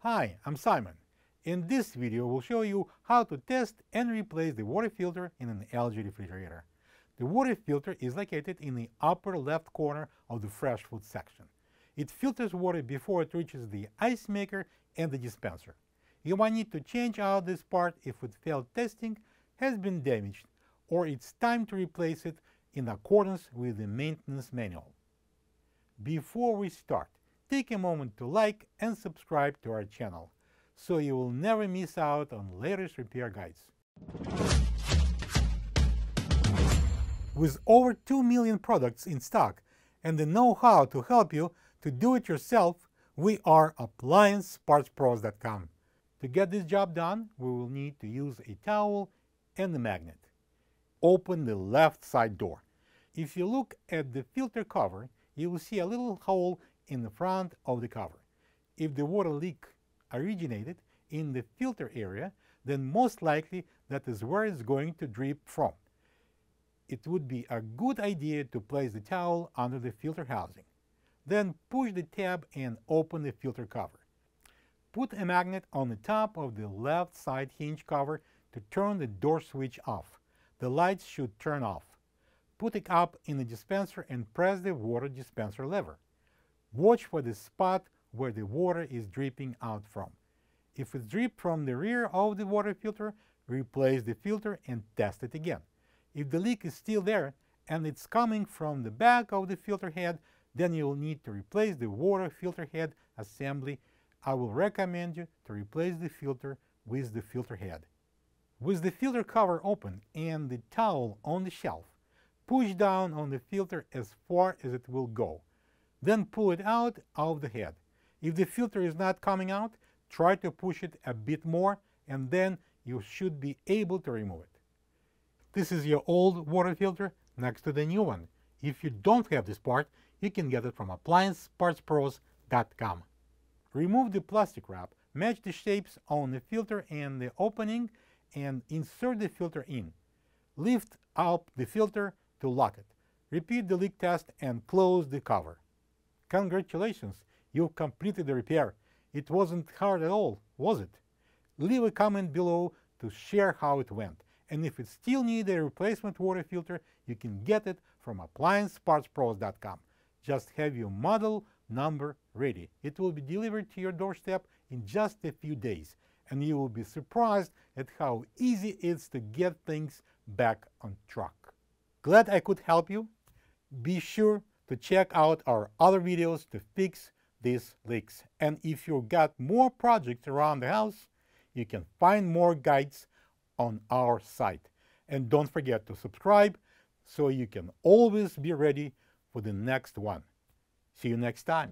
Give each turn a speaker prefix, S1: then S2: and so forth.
S1: Hi, I'm Simon. In this video, we'll show you how to test and replace the water filter in an LG refrigerator. The water filter is located in the upper left corner of the fresh food section. It filters water before it reaches the ice maker and the dispenser. You might need to change out this part if it failed testing, has been damaged, or it's time to replace it in accordance with the maintenance manual. Before we start, take a moment to like and subscribe to our channel, so you will never miss out on latest repair guides. With over 2 million products in stock and the know-how to help you to do it yourself, we are AppliancePartsPros.com. To get this job done, we will need to use a towel and a magnet. Open the left side door. If you look at the filter cover, you will see a little hole in the front of the cover. If the water leak originated in the filter area, then most likely that is where it's going to drip from. It would be a good idea to place the towel under the filter housing. Then push the tab and open the filter cover. Put a magnet on the top of the left side hinge cover to turn the door switch off. The lights should turn off. Put it up in the dispenser and press the water dispenser lever. Watch for the spot where the water is dripping out from. If it drips from the rear of the water filter, replace the filter and test it again. If the leak is still there and it's coming from the back of the filter head, then you will need to replace the water filter head assembly. I will recommend you to replace the filter with the filter head. With the filter cover open and the towel on the shelf, push down on the filter as far as it will go. Then pull it out of the head. If the filter is not coming out, try to push it a bit more and then you should be able to remove it. This is your old water filter next to the new one. If you don't have this part, you can get it from AppliancePartsPros.com. Remove the plastic wrap, match the shapes on the filter and the opening, and insert the filter in. Lift up the filter to lock it. Repeat the leak test and close the cover. Congratulations, you've completed the repair. It wasn't hard at all, was it? Leave a comment below to share how it went. And if you still need a replacement water filter, you can get it from AppliancePartsPros.com. Just have your model number ready. It will be delivered to your doorstep in just a few days, and you will be surprised at how easy it is to get things back on track. Glad I could help you. Be sure to check out our other videos to fix these leaks. And if you've got more projects around the house, you can find more guides on our site. And don't forget to subscribe so you can always be ready for the next one. See you next time.